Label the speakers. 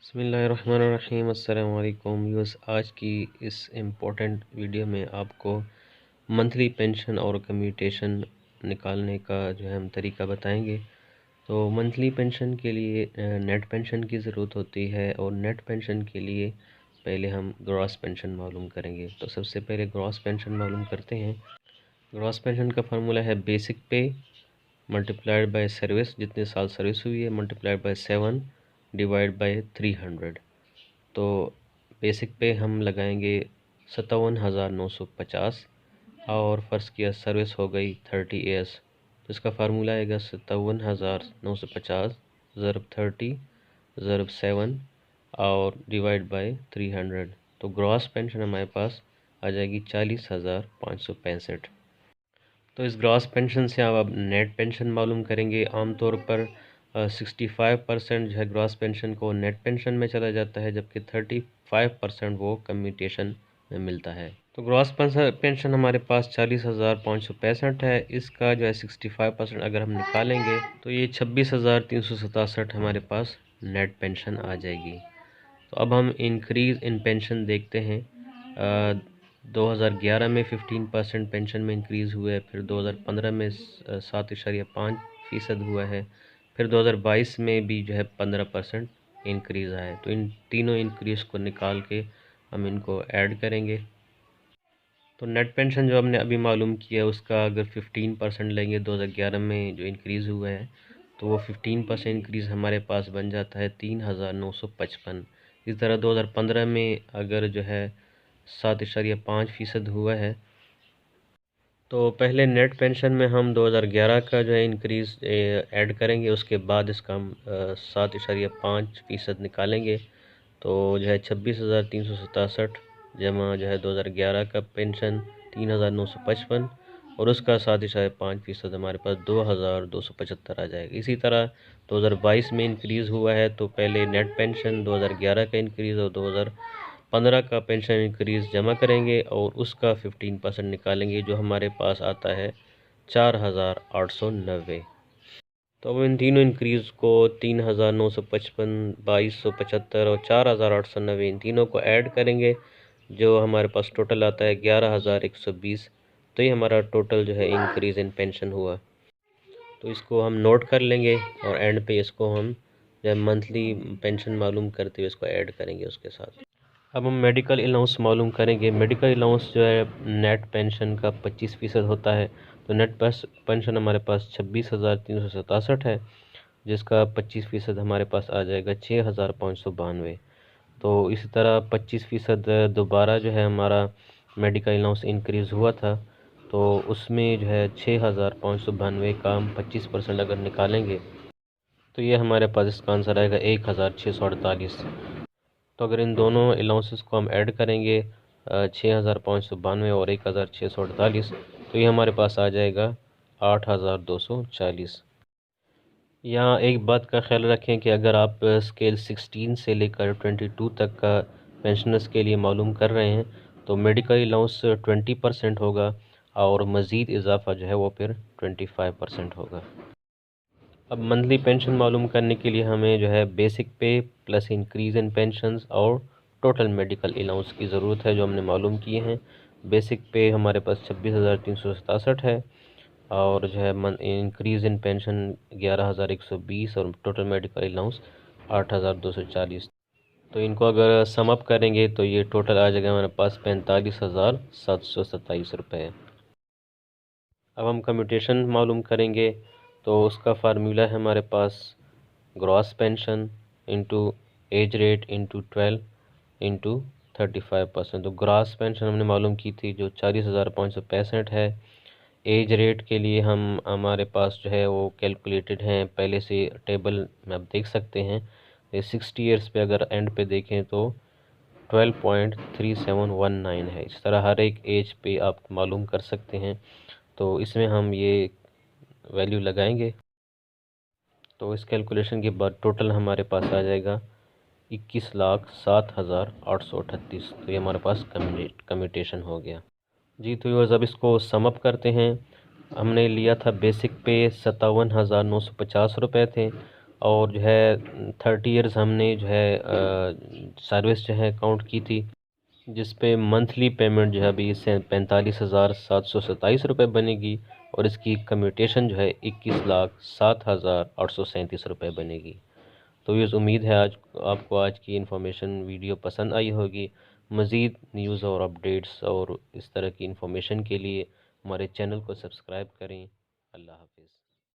Speaker 1: बिस्मिल्लाहिर्रहमानिर्रहीम। अस्सलाम वालेकुम व्यूअर्स, आज की इस इम्पोर्टेंट वीडियो में आपको मंथली पेंशन और कम्यूटेशन निकालने का हम तरीका बताएंगे। तो मंथली पेंशन के लिए नेट पेंशन की ज़रूरत होती है और नेट पेंशन के लिए पहले हम ग्रॉस पेंशन मालूम करेंगे। तो सबसे पहले ग्रॉस पेंशन मालूम करते हैं। ग्रॉस पेंशन का फार्मूला है बेसिक पे मल्टीप्लाइड बाय सर्विस, जितने साल सर्विस हुई है, मल्टीप्लाइड बाय 7 डिवाइड बाय 300। तो बेसिक पे हम लगाएंगे 57,950 और फ़र्ज़ किया सर्विस हो गई 30 ईयर्स। तो इसका फार्मूला आएगा 57,950 ज़रब 30 ज़रब 7 और डिवाइड बाय 300। तो ग्रॉस पेंशन हमारे पास आ जाएगी 40,565। तो इस ग्रॉस पेंशन से आप अब नेट पेंशन मालूम करेंगे। आमतौर पर 65% जो है ग्रॉस पेंशन को नेट पेंशन में चला जाता है, जबकि 35% वो कम्यूटेशन में मिलता है। तो ग्रॉस पेंशन हमारे पास 40,565 है। इसका जो है 65% अगर हम निकालेंगे तो ये 26,367 हमारे पास नेट पेंशन आ जाएगी। तो अब हम इंक्रीज़ इन पेंशन देखते हैं। 2011 में 15% पेंशन में इंक्रीज़ हुआ है, फिर 2015 में 7.5% हुआ है, फिर 2022 में भी जो है 15% इंक्रीज़ आया है। तो इन तीनों इंक्रीज़ को निकाल के हम इनको ऐड करेंगे। तो नेट पेंशन जो हमने अभी मालूम किया उसका अगर 15% लेंगे 2011 में जो इंक्रीज़ हुआ है, तो वो 15% इंक्रीज़ हमारे पास बन जाता है 3,955। इस तरह 2015 में अगर जो है 7.5% हुआ है, तो पहले नेट पेंशन में हम 2011 का जो है इंक्रीज़ ऐड करेंगे, उसके बाद इसका हम 7.5% निकालेंगे। तो जो है 26,367 जमा जो है 2011 का पेंशन 3,955 और उसका 7.5% हमारे पास 2,275 आ जाएगा। इसी तरह 2022 में इंक्रीज़ हुआ है, तो पहले नेट पेंशन 2011 का इंक्रीज़ और 2015 का पेंशन इंक्रीज़ जमा करेंगे और उसका 15% निकालेंगे, जो हमारे पास आता है 4,890। तो अब इन तीनों इंक्रीज़ को 3,955, 2,275 और 4,890 इन तीनों को ऐड करेंगे, जो हमारे पास टोटल आता है 11,120। तो ये हमारा टोटल जो है इंक्रीज़ इन पेंशन हुआ। तो इसको हम नोट कर लेंगे और एंड पे इसको हम जब मंथली पेंशन मालूम करते हुए इसको ऐड करेंगे उसके साथ। अब हम मेडिकल अलाउंस मालूम करेंगे। मेडिकल अलाउंस जो है नेट पेंशन का 25% होता है। तो नेट पेंशन हमारे पास 26,367 है, जिसका 25% हमारे पास आ जाएगा 6,592। तो इसी तरह 25% दोबारा जो है हमारा मेडिकल अलाउंस इंक्रीज़ हुआ था, तो उसमें जो है 6,592 का हम 25% अगर निकालेंगे तो ये हमारे पास इसका आंसर आएगा 1,648। तो अगर इन दोनों अलाउंसेस को हम ऐड करेंगे 6,592 और 1,648, तो ये हमारे पास आ जाएगा 8,240। यहाँ एक बात का ख्याल रखें कि अगर आप स्केल 16 से लेकर 22 तक का पेंशनर्स के लिए मालूम कर रहे हैं, तो मेडिकल अलाउंस 20% होगा और मज़ीद इजाफा जो है वो फिर 25% होगा। अब मंथली पेंशन मालूम करने के लिए हमें जो है बेसिक पे प्लस इंक्रीज़ इन पेंशन्स और टोटल मेडिकल अलाउंस की ज़रूरत है, जो हमने मालूम किए हैं। बेसिक पे हमारे पास 26,367 है और जो है इंक्रीज़ इन पेंशन 11,120 और टोटल मेडिकल अलाउंस 8,240। तो इनको अगर सम अप करेंगे तो ये टोटल आ जाएगा हमारे पास 45,727 रुपये। अब हम कम्यूटेशन मालूम करेंगे। तो उसका फार्मूला है हमारे पास gross pension into age rate into 12 into 35%। तो ग्रॉस पेंशन हमने मालूम की थी जो 40,565 है। एज रेट के लिए हम हमारे पास जो है वो कैलकुलेटेड हैं, पहले से टेबल में आप देख सकते हैं। 60 ईयर्स पे अगर एंड पे देखें तो 12.3719 है। इस तरह हर एक एज पे आप मालूम कर सकते हैं। तो इसमें हम ये वैल्यू लगाएंगे, तो इस कैलकुलेशन के बाद टोटल हमारे पास आ जाएगा 21,07,838। तो ये हमारे पास कम्यूटेशन हो गया जी। तो व्यूअर्स अब इसको सम अप करते हैं। हमने लिया था बेसिक पे 57,950 रुपये थे, और जो है 30 इयर्स हमने जो है सर्विस जो है काउंट की थी, जिस पे मंथली पेमेंट जो है अभी इससे 45,727 रुपये बनेगी और इसकी कम्यूटेशन जो है 21,07,837 रुपये बनेगी। तो ये उम्मीद है आज आपको आज की इन्फॉर्मेशन वीडियो पसंद आई होगी। मज़ीद न्यूज़ और अपडेट्स और इस तरह की इन्फॉर्मेशन के लिए हमारे चैनल को सब्सक्राइब करें। अल्लाह हाफिज़।